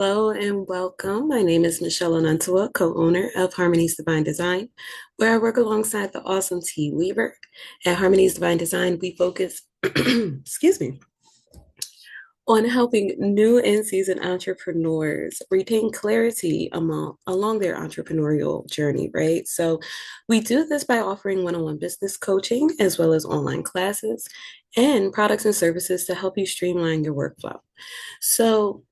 Hello and welcome. My name is Michelle Anantua, co-owner of Harmony's Divine Design, where I work alongside the awesome T Weaver. At Harmony's Divine Design, we focus, excuse me, on helping new and seasoned entrepreneurs retain clarity along their entrepreneurial journey, right? So we do this by offering one-on-one business coaching as well as online classes and products and services to help you streamline your workflow. So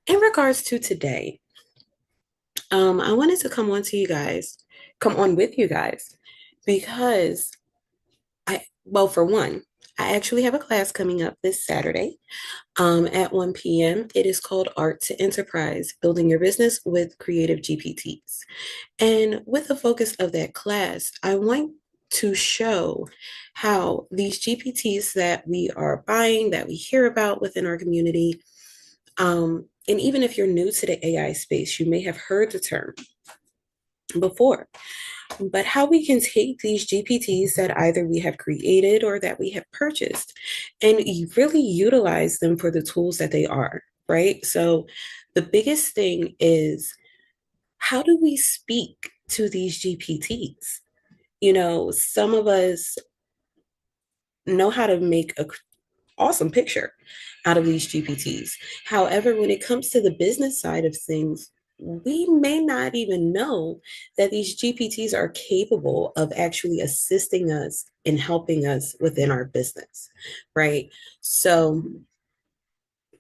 in regards to today, I wanted to come on with you guys, because well, for one, I actually have a class coming up this Saturday, at 1 p.m. It is called Art to Enterprise, Building Your Business with Creative GPTs. And with the focus of that class, I want to show how these GPTs that we are buying, that we hear about within our community, and even if you're new to the AI space, you may have heard the term before, but how we can take these GPTs that either we have created or that we have purchased and really utilize them for the tools that they are, right? So the biggest thing is, how do we speak to these GPTs? Some of us know how to make a awesome picture out of these GPTs. However, when it comes to the business side of things, we may not even know that these GPTs are capable of actually assisting us and helping us within our business, right? So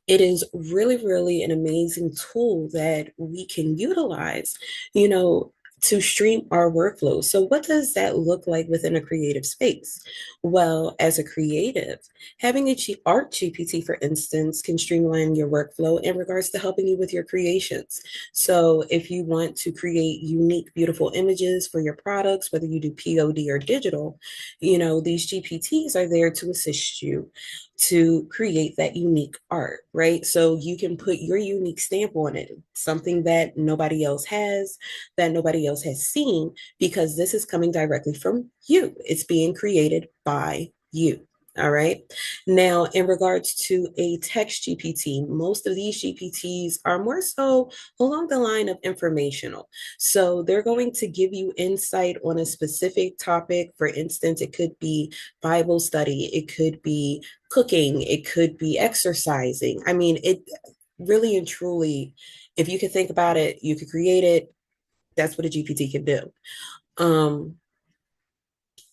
it is really, really an amazing tool that we can utilize, you know, to stream our workflow. So, what does that look like within a creative space? Well, as a creative, having a art GPT, for instance, can streamline your workflow in regards to helping you with your creations. So, if you want to create unique, beautiful images for your products, whether you do POD or digital, these GPTs are there to assist you to create that unique art, right? So you can put your unique stamp on it, something that nobody else has, that nobody else has seen, because this is coming directly from you. It's being created by you. All right. Now, in regards to a text GPT, most of these GPTs are more so along the line of informational. So they're going to give you insight on a specific topic. For instance, it could be Bible study, it could be cooking, it could be exercising. I mean, it really and truly, if you could think about it, you could create it. That's what a GPT can do. Um,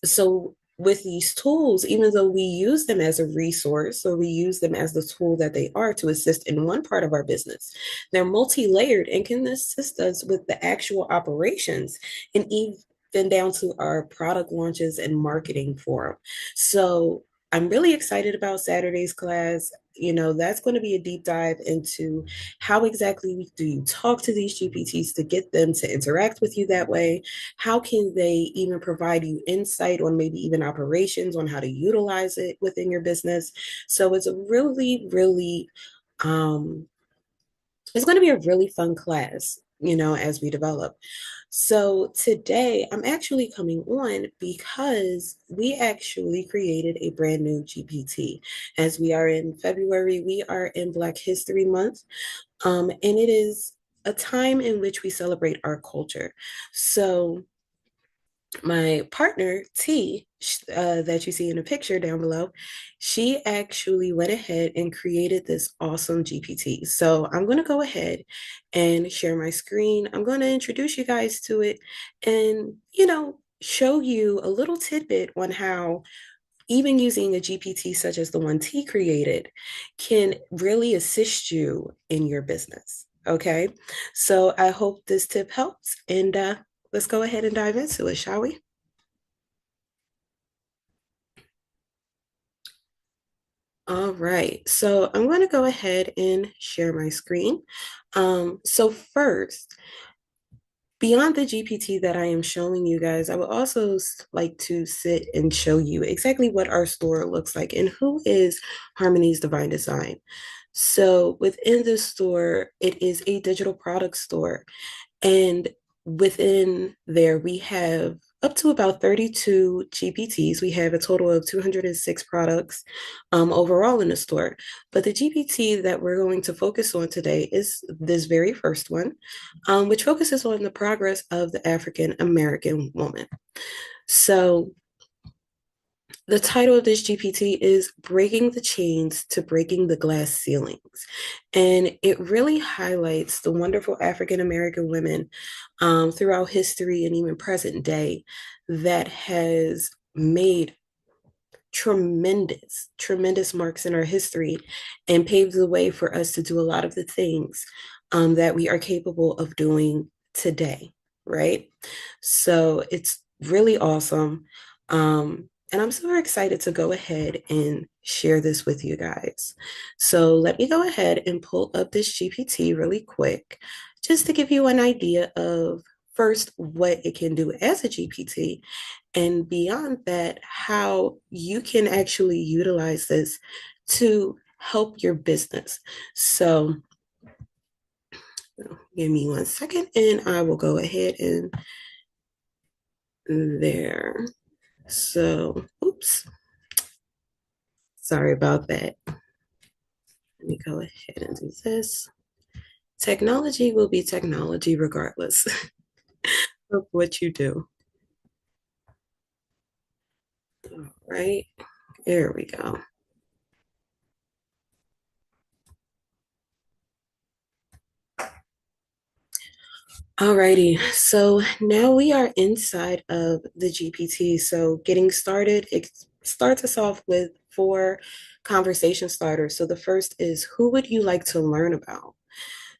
so with these tools, even though we use them as a resource or we use them as the tool that they are to assist in one part of our business, they're multi-layered and can assist us with the actual operations and even down to our product launches and marketing for them. So I'm really excited about Saturday's class. That's going to be a deep dive into how exactly do you talk to these GPTs to get them to interact with you that way. How can they even provide you insight on maybe even operations on how to utilize it within your business? So it's a really, really, um, it's going to be a really fun class, as we develop. So today I'm actually coming on because we actually created a brand new GPT. As we are in February, we are in Black History Month, and it is a time in which we celebrate our culture. So my partner T, that you see in the picture down below, she actually went ahead and created this awesome GPT. So I'm going to go ahead and share my screen. I'm going to introduce you guys to it and, show you a little tidbit on how even using a GPT such as the one T created can really assist you in your business. Okay, so I hope this tip helps, and let's go ahead and dive into it, shall we? All right, so I'm going to go ahead and share my screen. So first, beyond the GPT that I am showing you guys, I would also like to sit and show you exactly what our store looks like and who is Harmony's Divine Design. So within this store, it is a digital product store. And within there, we have up to about 32 GPTs. We have a total of 206 products overall in the store. But the GPT that we're going to focus on today is this very first one, which focuses on the progress of the African American woman. So, the title of this GPT is Breaking the Chains to Breaking the Glass Ceilings. And it really highlights the wonderful African American women throughout history and even present day that has made tremendous marks in our history and paved the way for us to do a lot of the things that we are capable of doing today, right? So it's really awesome. And I'm super excited to go ahead and share this with you guys. So let me go ahead and pull up this GPT really quick, just to give you an idea of first what it can do as a GPT, and beyond that, how you can actually utilize this to help your business. So give me 1 second and I will go ahead and there. So, oops, sorry about that. Let me go ahead and do this. Technology will be technology regardless of what you do. All right, there we go. Alrighty, so now we are inside of the GPT. So getting started, it starts us off with four conversation starters. So the first is, who would you like to learn about?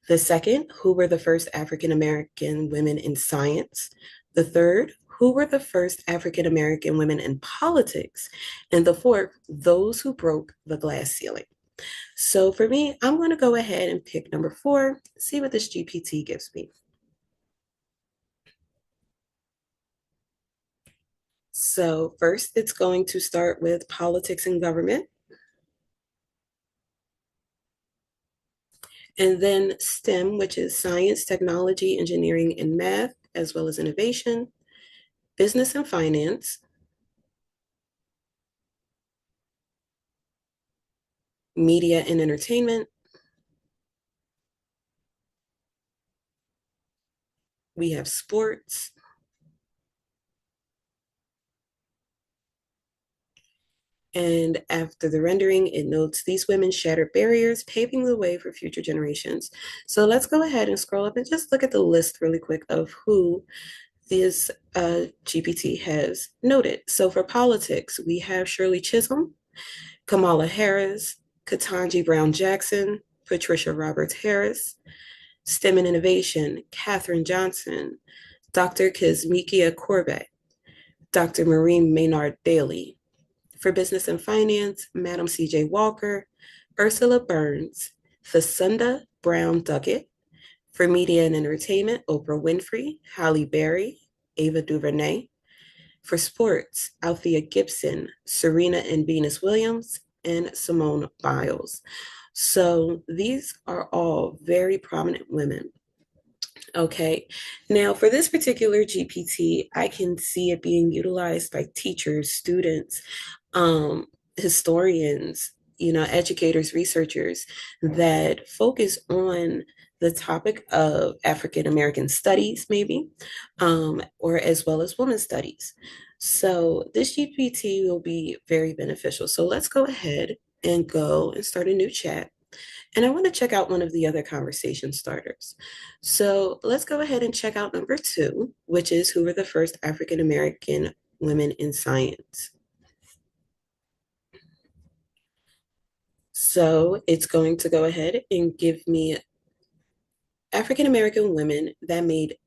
The second, who were the first African American women in science? The third, who were the first African American women in politics? And the fourth, those who broke the glass ceiling. So for me, I'm going to go ahead and pick number four, see what this GPT gives me. So first, it's going to start with politics and government, and then STEM, which is science, technology, engineering, and math, as well as innovation, business and finance, media and entertainment. We have sports, and after the rendering, it notes these women shattered barriers, paving the way for future generations. So let's go ahead and scroll up and just look at the list really quick of who this GPT has noted. So for politics, we have Shirley Chisholm, Kamala Harris, Ketanji Brown Jackson, Patricia Roberts Harris, STEM and Innovation, Katherine Johnson, Dr. Kizmikia Corbett, Dr. Maureen Maynard Daly. For Business and Finance, Madam C.J. Walker, Ursula Burns, Thasunda Brown Duckett. For Media and Entertainment, Oprah Winfrey, Halle Berry, Ava DuVernay. For sports, Althea Gibson, Serena and Venus Williams, and Simone Biles. So these are all very prominent women. Okay, now for this particular GPT, I can see it being utilized by teachers, students, historians, educators, researchers that focus on the topic of African American studies, maybe, or as well as women's studies. So this GPT will be very beneficial. So let's go ahead and go and start a new chat. And I want to check out one of the other conversation starters. So let's go ahead and check out number two, which is, who were the first African American women in science? So it's going to go ahead and give me African American women that made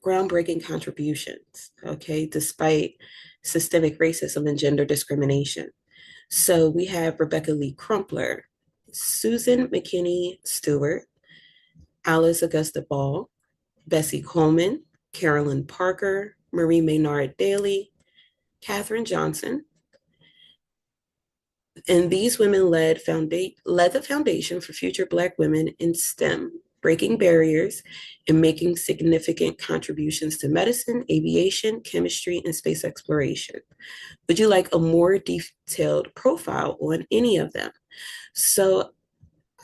groundbreaking contributions, okay, despite systemic racism and gender discrimination. So we have Rebecca Lee Crumpler, Susan McKinney Stewart, Alice Augusta Ball, Bessie Coleman, Carolyn Parker, Marie Maynard Daly, Katherine Johnson. And these women led the foundation for future Black women in STEM. breaking barriers, and making significant contributions to medicine, aviation, chemistry, and space exploration. Would you like a more detailed profile on any of them? So,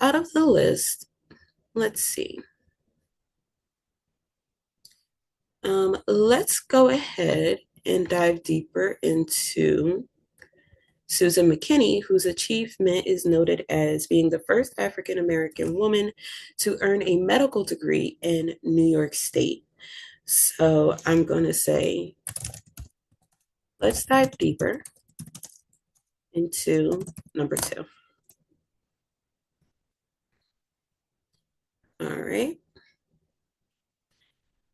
out of the list, let's see. Let's go ahead and dive deeper into Susan McKinney, whose achievement is noted as being the first African American woman to earn a medical degree in New York State. So I'm going to say, let's dive deeper into number two. All right.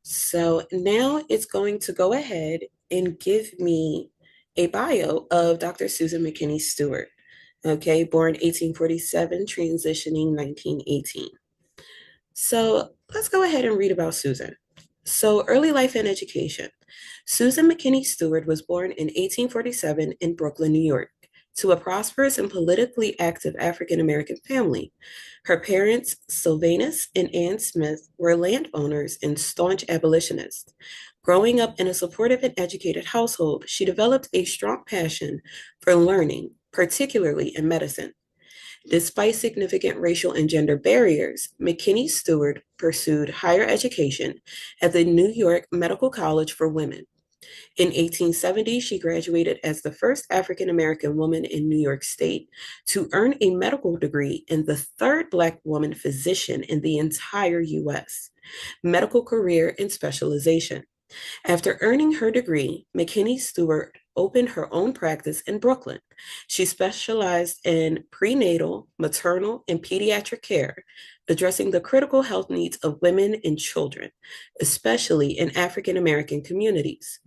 So now it's going to go ahead and give me a bio of Dr. Susan McKinney Stewart. Okay, born 1847, transitioning 1918. So let's go ahead and read about Susan. So, early life and education. Susan McKinney Stewart was born in 1847 in Brooklyn, New York, to a prosperous and politically active African American family. Her parents, Sylvanus and Ann Smith, were landowners and staunch abolitionists. Growing up in a supportive and educated household, she developed a strong passion for learning, particularly in medicine. Despite significant racial and gender barriers, McKinney Stewart pursued higher education at the New York Medical College for Women. In 1870, she graduated as the first African American woman in New York State to earn a medical degree and the third Black woman physician in the entire U.S. Medical career and specialization. After earning her degree, McKinney Stewart opened her own practice in Brooklyn. She specialized in prenatal, maternal, and pediatric care, addressing the critical health needs of women and children, especially in African American communities.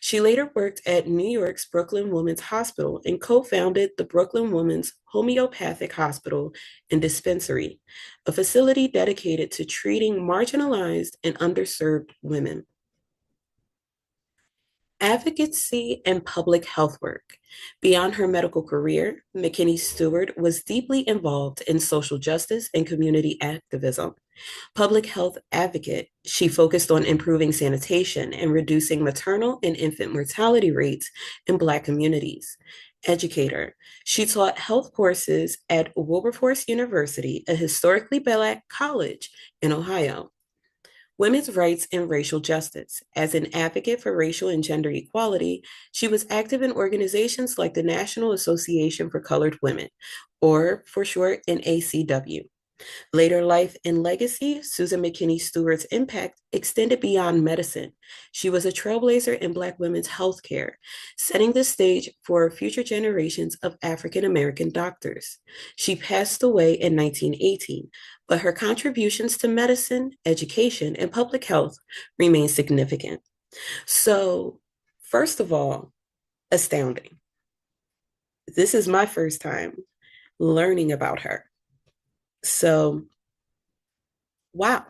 She later worked at New York's Brooklyn Women's Hospital and co founded the Brooklyn Women's Homeopathic Hospital and Dispensary, a facility dedicated to treating marginalized and underserved women. Advocacy and public health work. Beyond her medical career, McKinney Stewart was deeply involved in social justice and community activism. Public health advocate, she focused on improving sanitation and reducing maternal and infant mortality rates in Black communities. Educator, she taught health courses at Wilberforce University, a historically Black college in Ohio. Women's rights and racial justice. As an advocate for racial and gender equality, she was active in organizations like the National Association for Colored Women, or for short, NACW. Later life and legacy, Susan McKinney Stewart's impact extended beyond medicine. She was a trailblazer in Black women's healthcare, setting the stage for future generations of African American doctors. She passed away in 1918, but her contributions to medicine, education, and public health remain significant. So, first of all, astounding. This is my first time learning about her. So, wow.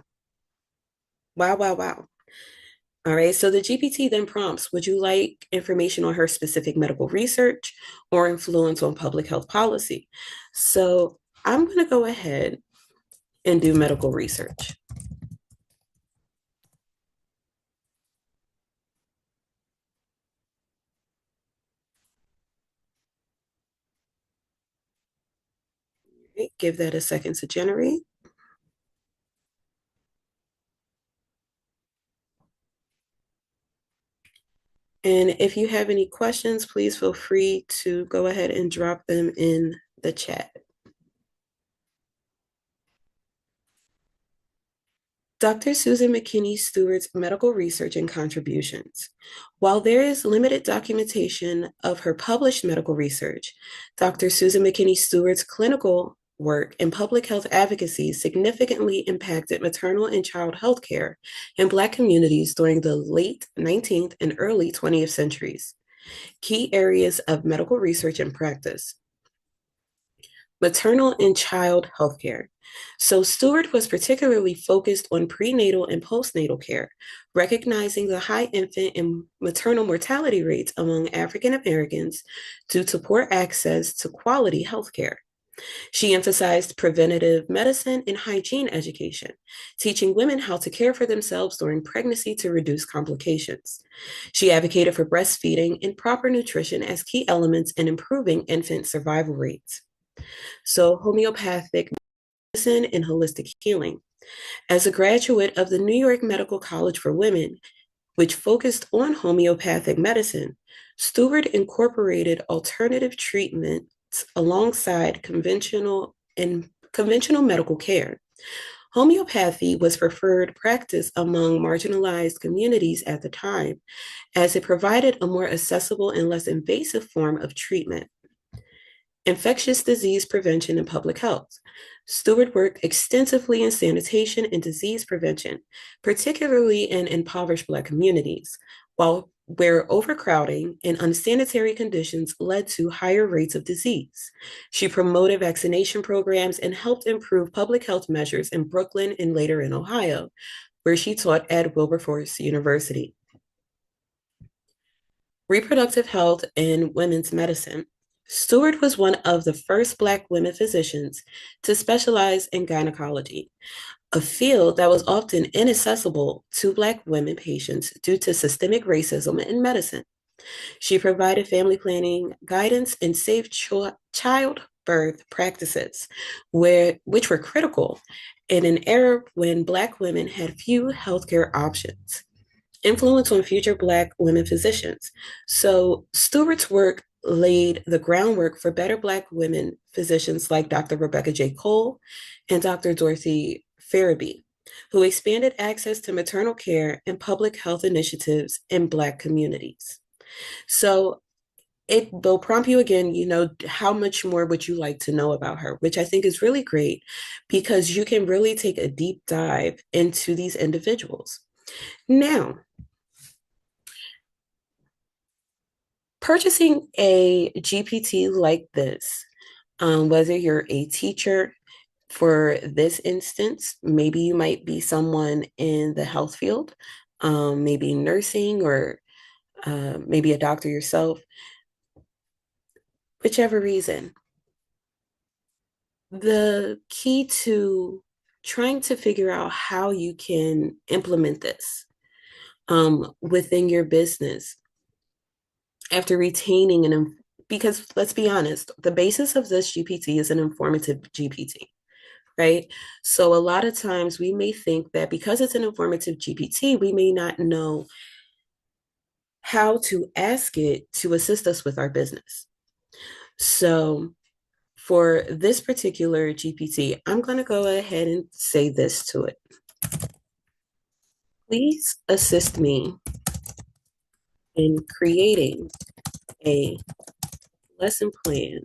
Wow, wow, wow. All right, so the GPT then prompts, would you like information on her specific medical research or influence on public health policy? So I'm going to go ahead and do medical research. Okay, give that a second to generate. And if you have any questions, please feel free to go ahead and drop them in the chat. Dr. Susan McKinney Stewart's medical research and contributions. While there is limited documentation of her published medical research, Dr. Susan McKinney Stewart's clinical work and public health advocacy significantly impacted maternal and child health care in Black communities during the late 19th and early 20th centuries. Key areas of medical research and practice. Maternal and child health care. So Stewart was particularly focused on prenatal and postnatal care, recognizing the high infant and maternal mortality rates among African Americans due to poor access to quality health care. She emphasized preventative medicine and hygiene education, teaching women how to care for themselves during pregnancy to reduce complications. She advocated for breastfeeding and proper nutrition as key elements in improving infant survival rates. So, homeopathic medicine and holistic healing. As a graduate of the New York Medical College for Women, which focused on homeopathic medicine, Stewart incorporated alternative treatments alongside conventional medical care. Homeopathy was preferred practice among marginalized communities at the time, as it provided a more accessible and less invasive form of treatment. Infectious disease prevention and public health. Stewart worked extensively in sanitation and disease prevention, particularly in impoverished Black communities, while where overcrowding and unsanitary conditions led to higher rates of disease. She promoted vaccination programs and helped improve public health measures in Brooklyn and later in Ohio, where she taught at Wilberforce University. Reproductive health and women's medicine. Stewart was one of the first Black women physicians to specialize in gynecology, a field that was often inaccessible to Black women patients due to systemic racism in medicine. She provided family planning guidance and safe childbirth practices, which were critical in an era when Black women had few healthcare options. Influence on future Black women physicians. So Stewart's work laid the groundwork for better Black women physicians like Dr. Rebecca J. Cole and Dr. Dorothy Farabee, who expanded access to maternal care and public health initiatives in Black communities. So it will prompt you again, how much more would you like to know about her, which I think is really great because you can really take a deep dive into these individuals. Now, purchasing a GPT like this, whether you're a teacher for this instance, maybe you might be someone in the health field, maybe nursing or maybe a doctor yourself, whichever reason. The key to trying to figure out how you can implement this within your business after retaining because let's be honest, the basis of this GPT is an informative GPT, right? So a lot of times we may think that because it's an informative GPT, we may not know how to ask it to assist us with our business. So for this particular GPT, I'm going to go ahead and say this to it. Please assist me in creating a lesson plan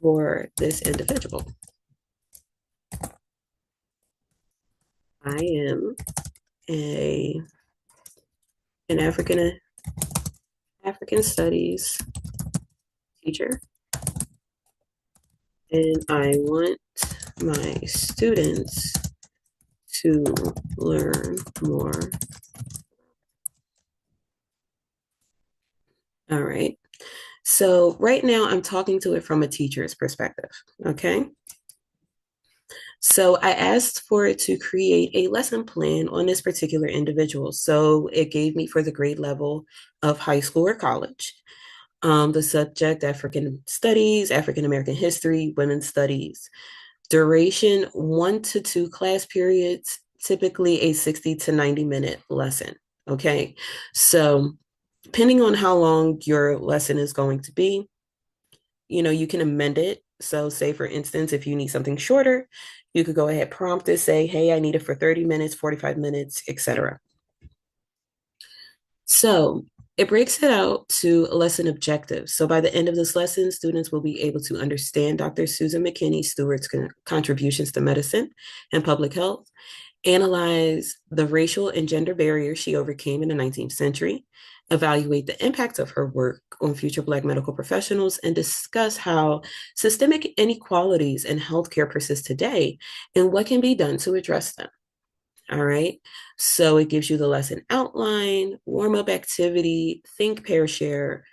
for this individual. I am an African studies teacher, and I want my students to learn more. All right. So right now I'm talking to it from a teacher's perspective. Okay. So I asked for it to create a lesson plan on this particular individual. So it gave me for the grade level of high school or college. The subject, African studies, African American history, women's studies. Duration, 1 to 2 class periods, typically a 60 to 90-minute lesson. Okay. So depending on how long your lesson is going to be, you can amend it. So say, for instance, if you need something shorter, you could go ahead, prompt it, say, hey, I need it for 30 minutes, 45 minutes, etc. So it breaks it out to lesson objectives. So by the end of this lesson, students will be able to understand Dr. Susan McKinney Stewart's contributions to medicine and public health, analyze the racial and gender barriers she overcame in the 19th century, evaluate the impact of her work on future Black medical professionals, and discuss how systemic inequalities in healthcare persist today and what can be done to address them. All right. So it gives you the lesson outline, warm up activity, think, pair, share,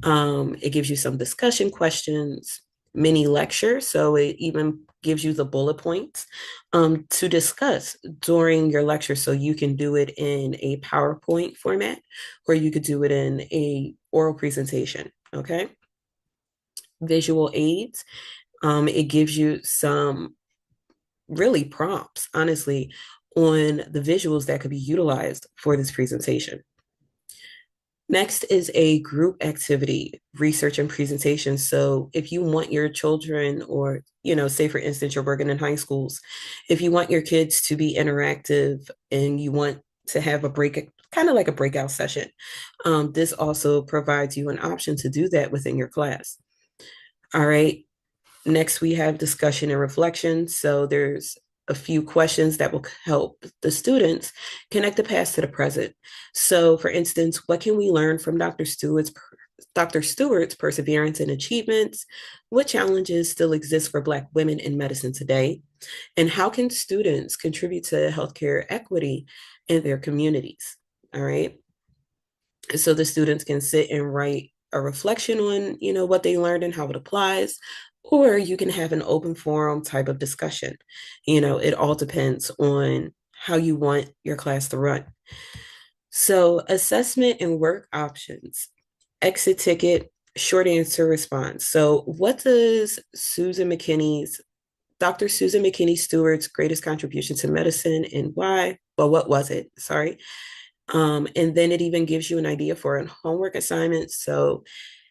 It gives you some discussion questions, mini lecture. So it even gives you the bullet points to discuss during your lecture. So you can do it in a PowerPoint format, or you could do it in a oral presentation. Okay. Visual aids. It gives you some really prompts, honestly, on the visuals that could be utilized for this presentation. Next is a group activity, research and presentation. So if you want your children, or, say for instance, you're working in high schools, if you want your kids to be interactive and you want to have a break, kind of like a breakout session, this also provides you an option to do that within your class. All right. Next, we have discussion and reflection. So there's a few questions that will help the students connect the past to the present. So, for instance, what can we learn from Dr. Stewart's perseverance and achievements? What challenges still exist for Black women in medicine today? And how can students contribute to healthcare equity in their communities? All right. So the students can sit and write a reflection on, what they learned and how it applies, or you can have an open forum type of discussion. It all depends on how you want your class to run. So assessment and work options, exit ticket, short answer response. So what does Dr. Susan McKinney Stewart's greatest contribution to medicine and why? Well, what was it? Sorry. And then it even gives you an idea for a homework assignment. So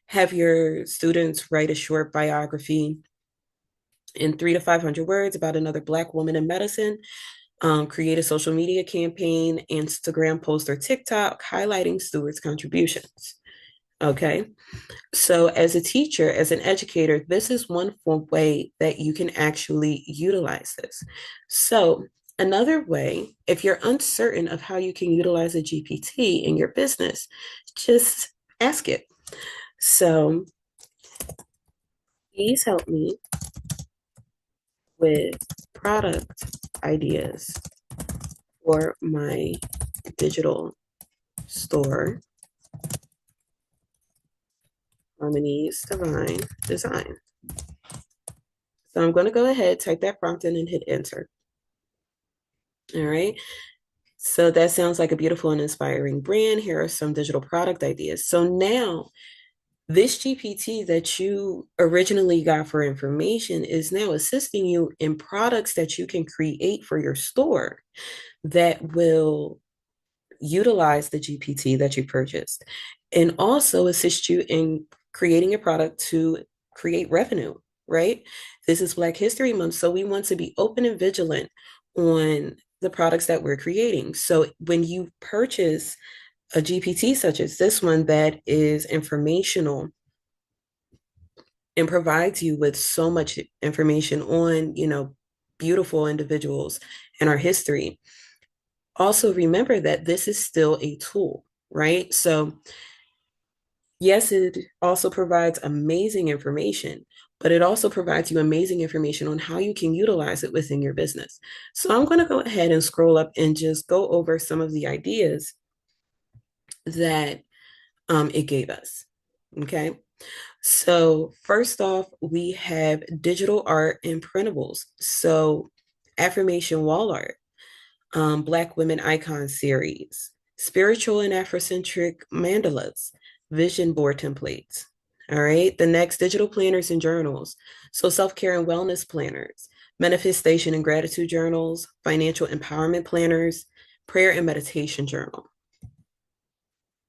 have your students write a short biography in 300 to 500 words about another Black woman in medicine. Create a social media campaign, Instagram post or TikTok highlighting Stewart's contributions. Okay. So as a teacher, as an educator, this is one way that you can actually utilize this. So another way, if you're uncertain of how you can utilize a GPT in your business, just ask it. So please help me with product ideas for my digital store, Harmony's Divine Design. So I'm going to go ahead, type that prompt in and hit enter. All right. So that sounds like a beautiful and inspiring brand. Here are some digital product ideas. So now this GPT that you originally got for information is now assisting you in products that you can create for your store that will utilize the GPT that you purchased, and also assist you in creating a product to create revenue, right? This is Black History Month, so we want to be open and vigilant on the products that we're creating. So when you purchase a GPT such as this one that is informational and provides you with so much information on, beautiful individuals in our history, also remember that this is still a tool, right? So yes, it also provides amazing information, but it also provides you amazing information on how you can utilize it within your business. So I'm going to go ahead and scroll up and just go over some of the ideas that it gave us. Okay. So first off, we have digital art and printables. So affirmation wall art, Black Women Icon series, spiritual and Afrocentric mandalas, vision board templates. All right. The next, digital planners and journals. So self-care and wellness planners, manifestation and gratitude journals, financial empowerment planners, prayer and meditation journal.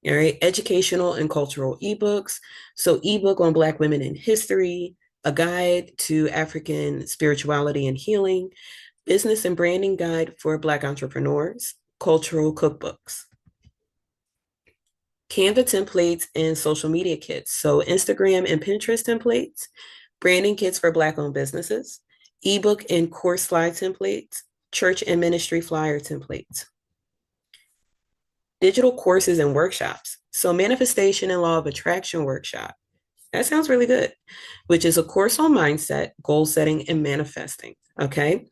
All right. Educational and cultural ebooks. So ebook on Black women in history, a guide to African spirituality and healing, business and branding guide for Black entrepreneurs, cultural cookbooks, Canva templates and social media kits. So Instagram and Pinterest templates, branding kits for Black owned businesses, ebook and course slide templates, church and ministry flyer templates, digital courses and workshops. So manifestation and law of attraction workshop. That sounds really good, which is a course on mindset, goal setting, and manifesting. Okay.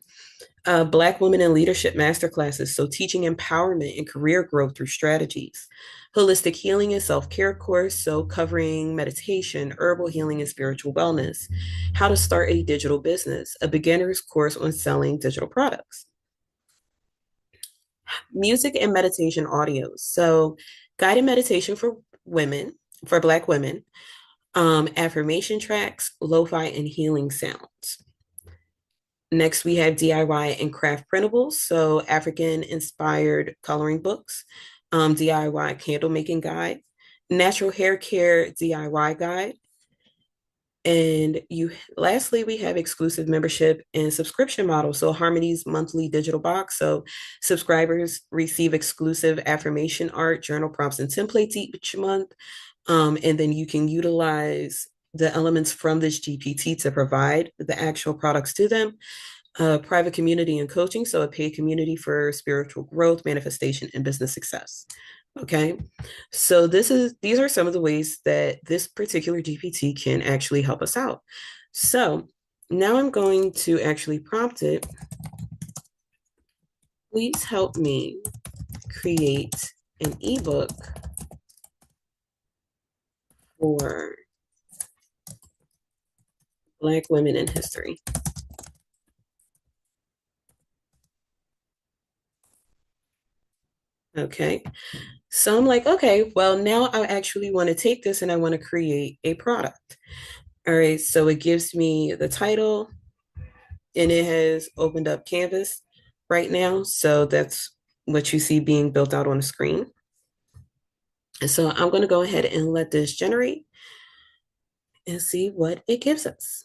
Black women in leadership masterclasses, so teaching empowerment and career growth through strategies. Holistic healing and self care course, so covering meditation, herbal healing, and spiritual wellness. How to start a digital business, a beginner's course on selling digital products. Music and meditation audios, so guided meditation for women, for Black women, affirmation tracks, lo fi, and healing sounds. Next, we have DIY and craft printables, so African inspired coloring books, DIY candle making guide, natural hair care DIY guide, and you lastly we have exclusive membership and subscription model. So Harmony's monthly digital box. So subscribers receive exclusive affirmation art, journal prompts, and templates each month. And then you can utilize the elements from this GPT to provide the actual products to them. Private community and coaching, so a paid community for spiritual growth, manifestation, and business success. Okay, so these are some of the ways that this particular GPT can actually help us out. So now I'm going to actually prompt it. Please help me create an ebook for Black women in history. Okay, so I'm like, okay, well, now I actually want to take this and I want to create a product. All right, so it gives me the title and it has opened up Canvas right now. So that's what you see being built out on the screen. And so I'm going to go ahead and let this generate and see what it gives us.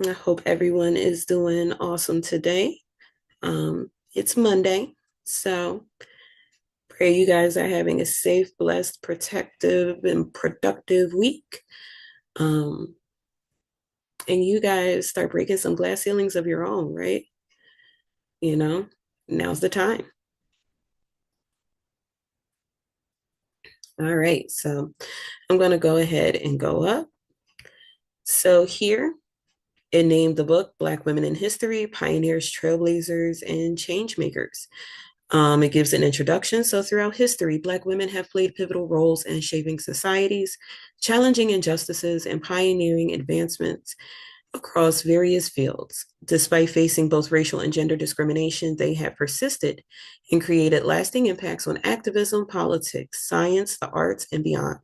I hope everyone is doing awesome today. It's Monday, so pray you guys are having a safe, blessed, protective, and productive week. Um, and you guys start breaking some glass ceilings of your own, right? You know, now's the time. All right, so I'm going to go ahead and go up. So here, it named the book Black Women in History, Pioneers, Trailblazers, and Changemakers. It gives an introduction. So, throughout history, Black women have played pivotal roles in shaping societies, challenging injustices, and pioneering advancements across various fields. Despite facing both racial and gender discrimination, they have persisted and created lasting impacts on activism, politics, science, the arts, and beyond.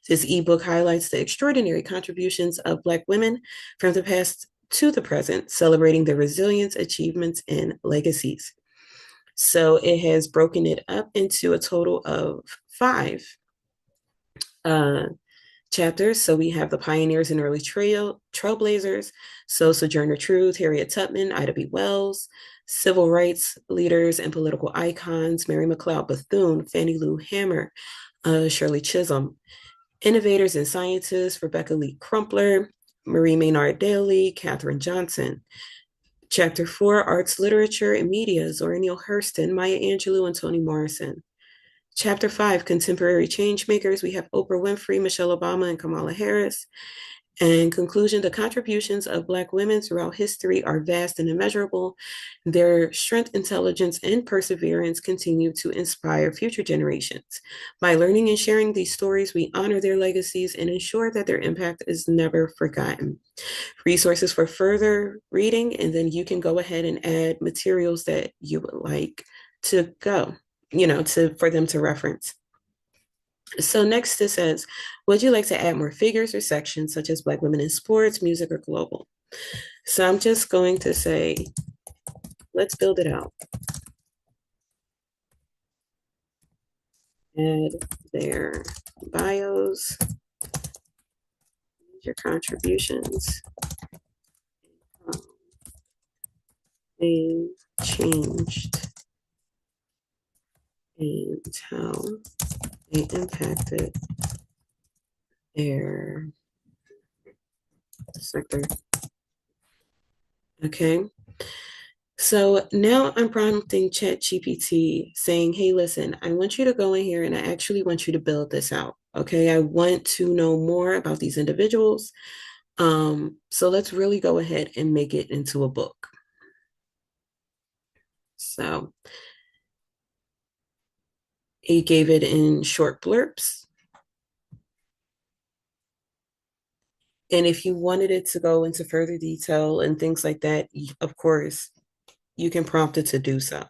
This ebook highlights the extraordinary contributions of Black women from the past to the present, celebrating their resilience, achievements, and legacies. So it has broken it up into a total of five uh, chapters. So we have the pioneers and early trailblazers. So Sojourner Truth, Harriet Tubman, Ida B. Wells, civil rights leaders and political icons, Mary McLeod Bethune, Fannie Lou Hamer, Shirley Chisholm, innovators and scientists, Rebecca Lee Crumpler, Marie Maynard Daly, Katherine Johnson. Chapter 4, Arts, Literature, and Media, Zora Neale Hurston, Maya Angelou, and Toni Morrison. Chapter 5, Contemporary Changemakers, we have Oprah Winfrey, Michelle Obama, and Kamala Harris. And conclusion, the contributions of Black women throughout history are vast and immeasurable. Their strength, intelligence, and perseverance continue to inspire future generations. By learning and sharing these stories, we honor their legacies and ensure that their impact is never forgotten. Resources for further reading, and then you can go ahead and add materials that you would like to go, for them to reference. So next it says, would you like to add more figures or sections such as Black women in sports, music, or global? So I'm just going to say, let's build it out. Add their bios, your contributions. They changed and how they impacted their sector. Okay. So now I'm prompting ChatGPT saying, hey, listen, I want you to go in here and I actually want you to build this out. Okay. I want to know more about these individuals. So let's really go ahead and make it into a book. So he gave it in short blurbs. And if you wanted it to go into further detail and things like that, of course, you can prompt it to do so.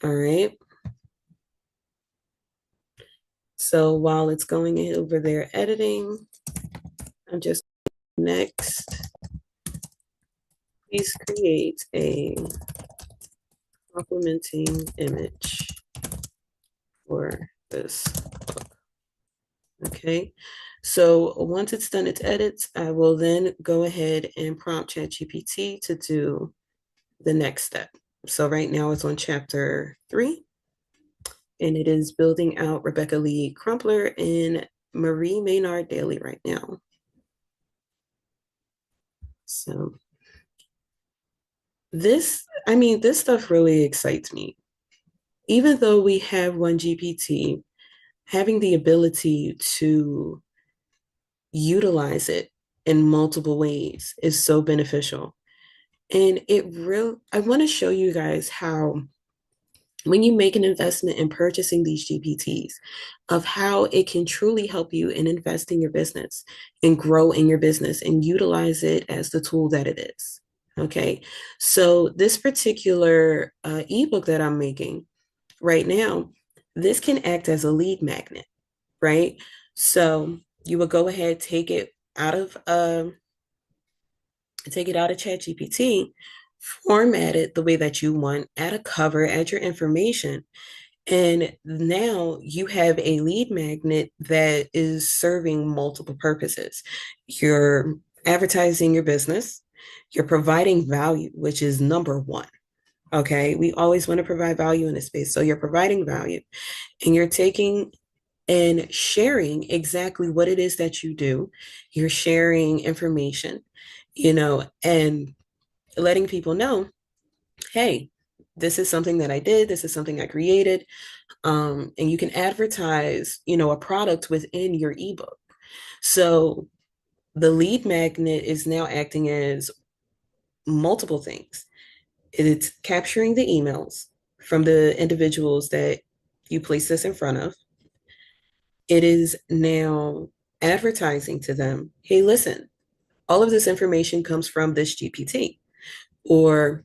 All right. So while it's going over there editing, I'm just next. Please create a complementing image for this book. Okay. So once it's done its edits, I will then go ahead and prompt ChatGPT to do the next step. So right now it's on chapter 3, and it is building out Rebecca Lee Crumpler in Marie Maynard Daily right now. So this stuff really excites me. Even though we have one GPT, having the ability to utilize it in multiple ways is so beneficial. And I want to show you guys how when you make an investment in purchasing these GPTs, of how it can truly help you in invest in your business and grow in your business and utilize it as the tool that it is. Okay. So this particular ebook that I'm making right now, this can act as a lead magnet, right? So you would go ahead, take it out of ChatGPT, format it the way that you want, add a cover, add your information, and now you have a lead magnet that is serving multiple purposes. You're advertising your business, you're providing value, which is number one. Okay, we always want to provide value in this space. So you're providing value and you're taking and sharing exactly what it is that you do. You're sharing information, and letting people know, hey, this is something that I did, this is something I created. And you can advertise, a product within your ebook. So the lead magnet is now acting as multiple things. It's capturing the emails from the individuals that you place this in front of. It is now advertising to them, hey, listen, all of this information comes from this GPT, or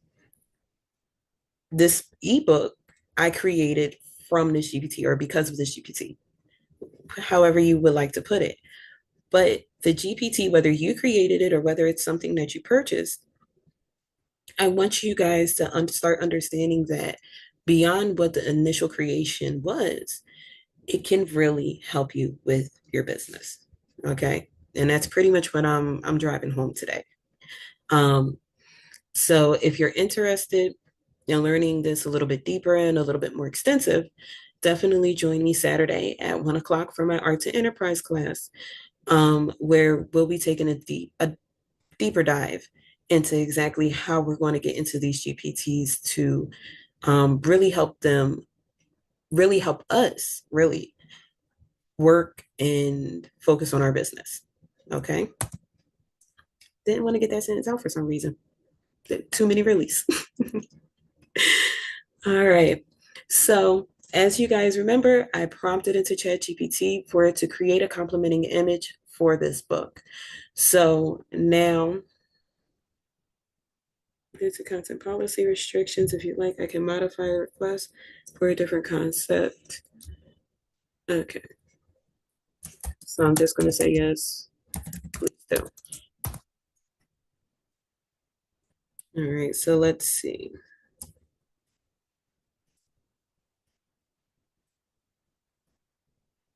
this ebook I created from this GPT or because of this GPT, however you would like to put it. But the GPT, whether you created it or whether it's something that you purchased, I want you guys to start understanding that beyond what the initial creation was, it can really help you with your business. Okay. And that's pretty much what I'm driving home today. Um, so if you're interested in learning this a little bit deeper and a little bit more extensive, definitely join me Saturday at 1 o'clock for my Art to Enterprise class, where we'll be taking a deeper dive into exactly how we're going to get into these GPTs to really help us really work and focus on our business. Okay. Didn't want to get that sentence out for some reason. Too many release. All right. So as you guys remember, I prompted into ChatGPT for it to create a complementing image for this book. So now, due to content policy restrictions, if you'd like, I can modify a request for a different concept. Okay. So I'm just going to say yes, please do. All right. So let's see.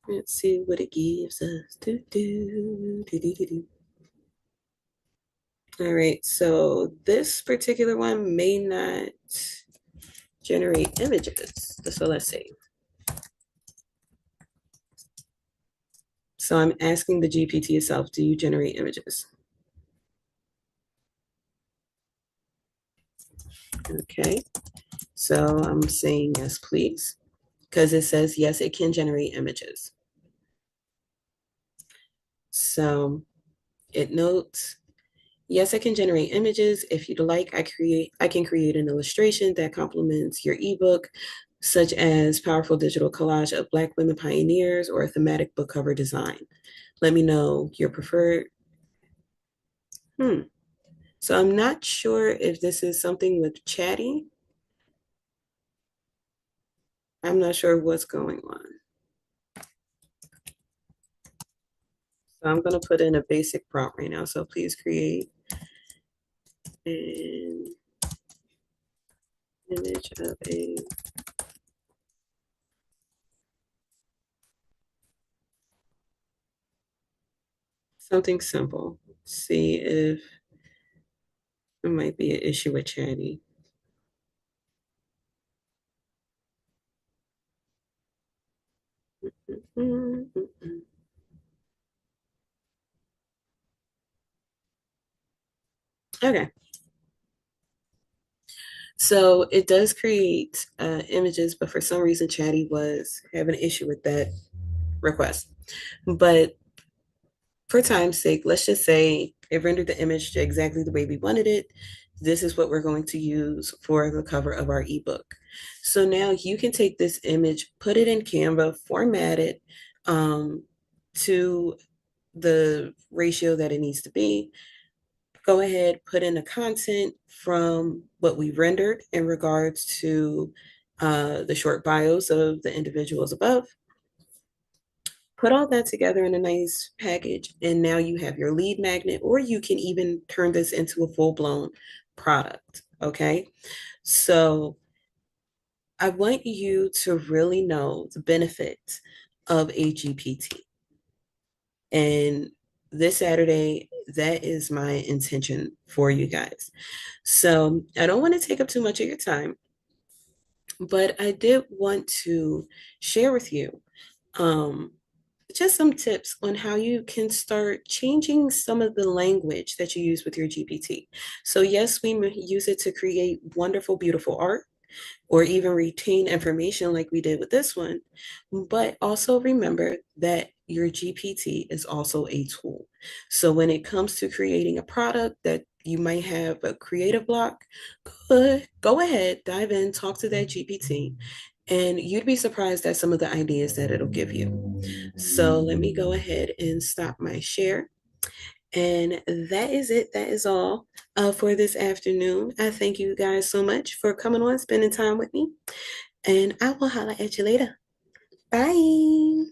Let's see what it gives us. Do, do, do, do, do, do. All right, so this particular one may not generate images. So let's see. So I'm asking the GPT itself, do you generate images? Okay, so I'm saying yes, please, because it says yes, it can generate images. So It notes, yes, I can generate images. If you'd like, I can create an illustration that complements your ebook, such as powerful digital collage of Black women pioneers or a thematic book cover design. Let me know your preferred. Hmm. So I'm not sure if this is something with chatty. I'm not sure what's going on. So I'm going to put in a basic prompt right now. So please create an image of a something simple. See if it might be an issue with chatty. Okay, so it does create images, but for some reason, Chatty was having an issue with that request. But for time's sake, let's just say it rendered the image exactly the way we wanted it. This is what we're going to use for the cover of our ebook. So now you can take this image, put it in Canva, format it to the ratio that it needs to be. Go ahead, put in the content from what we rendered in regards to the short bios of the individuals above. Put all that together in a nice package, and now you have your lead magnet, or you can even turn this into a full blown product. Okay. So I want you to really know the benefits of a GPT. And this Saturday, that is my intention for you guys. So I don't want to take up too much of your time, but I did want to share with you um, just some tips on how you can start changing some of the language that you use with your GPT. So, yes, we use it to create wonderful, beautiful art or even retain information like we did with this one. But also remember that your GPT is also a tool. So when it comes to creating a product that you might have a creative block, go ahead, dive in, talk to that GPT, and you'd be surprised at some of the ideas that it'll give you. So let me go ahead and stop my share. And that is it. That is all for this afternoon. I thank you guys so much for coming on, spending time with me, and I will holla at you later. Bye.